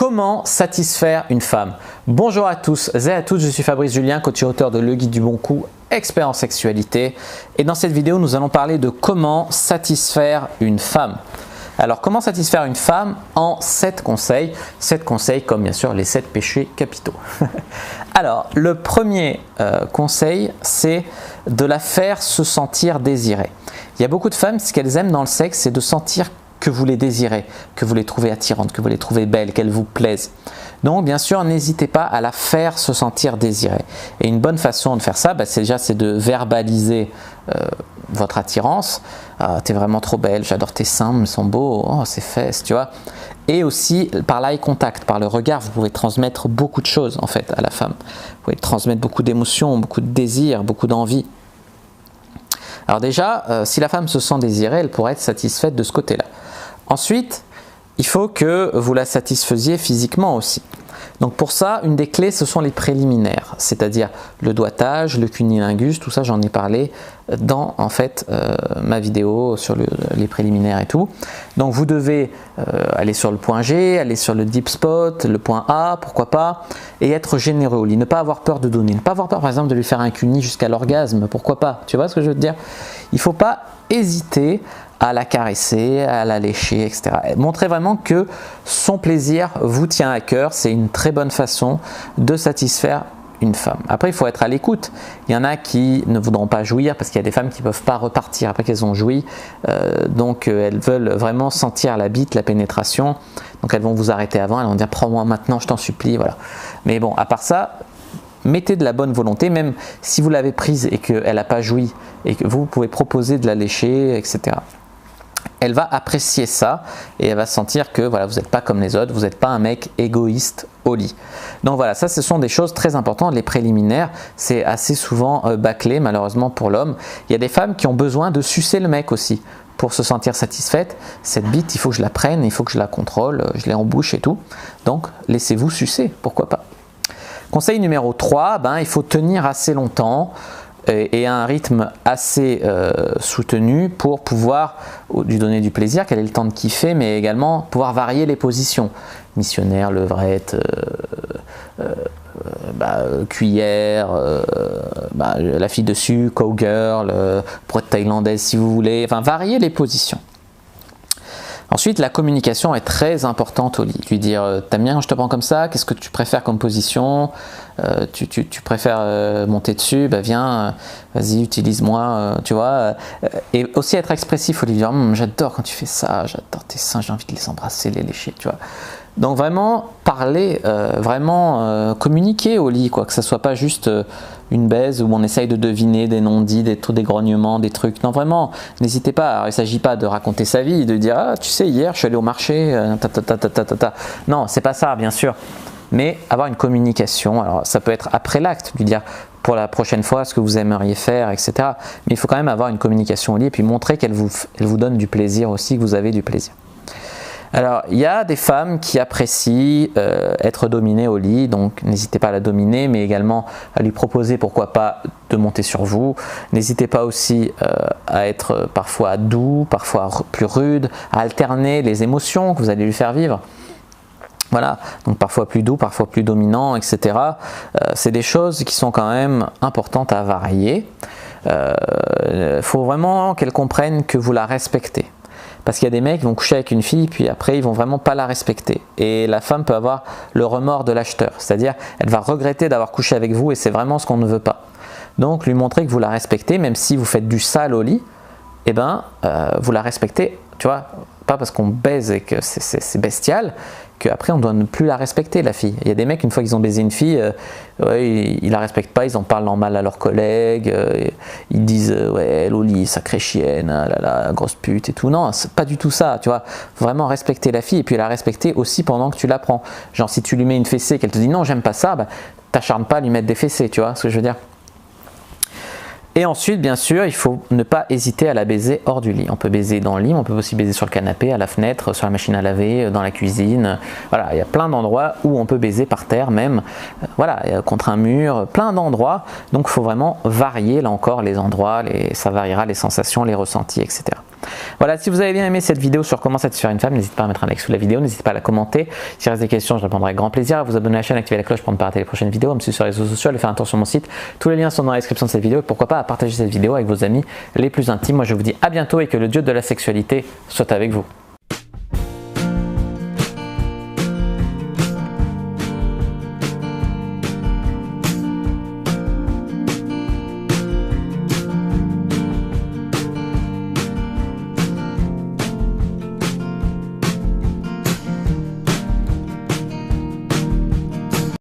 Comment satisfaire une femme? Bonjour à tous et à toutes, je suis Fabrice Julien, coach et auteur de Le Guide du Bon Coup, expert en sexualité. Et dans cette vidéo, nous allons parler de comment satisfaire une femme. Alors, comment satisfaire une femme en 7 conseils? 7 conseils comme bien sûr les 7 péchés capitaux. Alors, le premier conseil, c'est de la faire se sentir désirée. Il y a beaucoup de femmes, ce qu'elles aiment dans le sexe, c'est de sentir que vous les désirez, que vous les trouvez attirantes, que vous les trouvez belles, qu'elles vous plaisent. Donc bien sûr, n'hésitez pas à la faire se sentir désirée. Et une bonne façon de faire ça, c'est de verbaliser votre attirance. Ah, t'es vraiment trop belle, j'adore tes seins, ils sont beaux, oh, ces fesses, tu vois. Et aussi par l'eye contact, par le regard, vous pouvez transmettre beaucoup de choses en fait à la femme. Vous pouvez transmettre beaucoup d'émotions, beaucoup de désirs, beaucoup d'envie. Alors déjà, si la femme se sent désirée, elle pourrait être satisfaite de ce côté-là. Ensuite, il faut que vous la satisfaisiez physiquement aussi. Donc pour ça, une des clés, ce sont les préliminaires, c'est-à-dire le doigtage, le cunnilingus, tout ça j'en ai parlé dans en fait ma vidéo sur les préliminaires et tout. Donc vous devez aller sur le point G, aller sur le deep spot, le point A, pourquoi pas, et être généreux au lit, ne pas avoir peur de donner, ne pas avoir peur par exemple de lui faire un cunni jusqu'à l'orgasme, pourquoi pas, tu vois ce que je veux te dire? Il ne faut pas hésiter à la caresser, à la lécher, etc. Montrez vraiment que son plaisir vous tient à cœur, c'est une très bonne façon de satisfaire une femme. Après, il faut être à l'écoute. Il y en a qui ne voudront pas jouir parce qu'il y a des femmes qui ne peuvent pas repartir après qu'elles ont joui. Donc, elles veulent vraiment sentir la bite, la pénétration. Donc, elles vont vous arrêter avant, elles vont dire « prends-moi maintenant, je t'en supplie ». Voilà. Mais bon, à part ça, mettez de la bonne volonté, même si vous l'avez prise et qu'elle n'a pas joui et que vous pouvez proposer de la lécher, etc. Elle va apprécier ça et elle va sentir que voilà, vous n'êtes pas comme les autres, vous n'êtes pas un mec égoïste au lit. Donc voilà, ça ce sont des choses très importantes, les préliminaires, c'est assez souvent bâclé malheureusement pour l'homme. Il y a des femmes qui ont besoin de sucer le mec aussi pour se sentir satisfaite. Cette bite, il faut que je la prenne, il faut que je la contrôle, je l'ai en bouche et tout. Donc laissez-vous sucer, pourquoi pas. Conseil numéro 3, il faut tenir assez longtemps et à un rythme assez soutenu pour pouvoir lui donner du plaisir, qu'elle ait le temps de kiffer, mais également pouvoir varier les positions. Missionnaire, levrette, cuillère, la fille dessus, cowgirl, brouette thaïlandaise si vous voulez, enfin varier les positions. Ensuite, la communication est très importante au lit. Lui dire « t'aimes bien quand je te prends comme ça? Qu'est-ce que tu préfères comme position? Tu préfères monter dessus? Viens, vas-y, utilise-moi, tu vois. » Et aussi être expressif au lit. Dire « j'adore quand tu fais ça, j'adore tes seins, j'ai envie de les embrasser, les lécher, tu vois. » Donc vraiment parler, communiquer au lit, quoi, que ça soit pas juste une baise où on essaye de deviner des non-dits, des grognements, des trucs. Non, vraiment, n'hésitez pas. Alors, il ne s'agit pas de raconter sa vie, de dire ah tu sais hier je suis allé au marché, Non, c'est pas ça, bien sûr. Mais avoir une communication. Alors ça peut être après l'acte, lui dire pour la prochaine fois ce que vous aimeriez faire, etc. Mais il faut quand même avoir une communication au lit et puis montrer qu'elle vous donne du plaisir aussi, que vous avez du plaisir. Alors, il y a des femmes qui apprécient être dominées au lit, donc n'hésitez pas à la dominer, mais également à lui proposer, pourquoi pas, de monter sur vous. N'hésitez pas aussi à être parfois doux, parfois plus rude, à alterner les émotions que vous allez lui faire vivre. Voilà, donc parfois plus doux, parfois plus dominant, etc. C'est des choses qui sont quand même importantes à varier. Faut vraiment qu'elle comprenne que vous la respectez. Parce qu'il y a des mecs qui vont coucher avec une fille, puis après ils vont vraiment pas la respecter. Et la femme peut avoir le remords de l'acheteur, c'est-à-dire elle va regretter d'avoir couché avec vous et c'est vraiment ce qu'on ne veut pas. Donc lui montrer que vous la respectez, même si vous faites du sale au lit, vous la respectez, tu vois, pas parce qu'on baise et que c'est bestial, qu'après on doit ne plus la respecter la fille. Il y a des mecs, une fois qu'ils ont baisé une fille, ils la respectent pas, ils en parlent en mal à leurs collègues, ils disent ouais elle au lit, sacrée chienne, la grosse pute et tout. Non, c'est pas du tout ça, tu vois. Faut vraiment respecter la fille et puis la respecter aussi pendant que tu la prends. Genre si tu lui mets une fessée, qu'elle te dit non j'aime pas ça, t'acharnes pas à lui mettre des fessées, tu vois ce que je veux dire. Et ensuite, bien sûr, il faut ne pas hésiter à la baiser hors du lit. On peut baiser dans le lit, on peut aussi baiser sur le canapé, à la fenêtre, sur la machine à laver, dans la cuisine. Voilà, il y a plein d'endroits où on peut baiser par terre même. Voilà, contre un mur, plein d'endroits. Donc, il faut vraiment varier, là encore, les endroits, ça variera les sensations, les ressentis, etc. Voilà, si vous avez bien aimé cette vidéo sur comment satisfaire une femme, n'hésitez pas à mettre un like sous la vidéo, n'hésitez pas à la commenter. S'il reste des questions, je répondrai avec grand plaisir. À vous abonner à la chaîne, activer la cloche pour ne pas rater les prochaines vidéos, à me suivre sur les réseaux sociaux, à aller faire un tour sur mon site. Tous les liens sont dans la description de cette vidéo et pourquoi pas à partager cette vidéo avec vos amis les plus intimes. Moi je vous dis à bientôt et que le dieu de la sexualité soit avec vous.